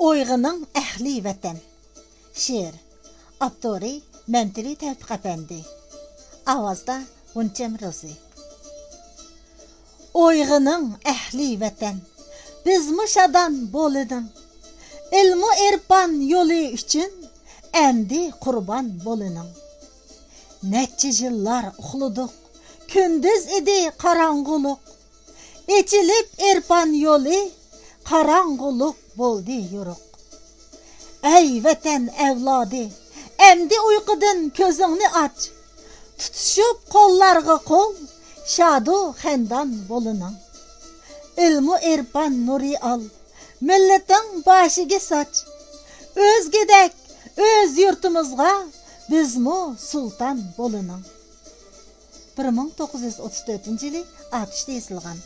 Oyğının əhli vətən. Şeir. Avtori Məmtili Tevfik Əpəndi. Avazda Ğunçəm Rozi. Oyğının əhli vətən. Bizmi şadan bolidin. İlmu irpan yolu üçün əmdi qurban bolinin. Neçə yıllar uxluduq. Kündüz idi qaranğuluq. İçilib irpan yolu qaranğuluq boldi yoruq. Ey vətən əvladı, əmdi uyqudan közünü aç. Tutuşub qollarga qol, şadu xəndan bolinin. İlmu irpan nuri al, milletin başıge saç. Özgedek, öz yurtumuzga bizmu sultan bolinin. 1934 yılı 60'da yazılgan.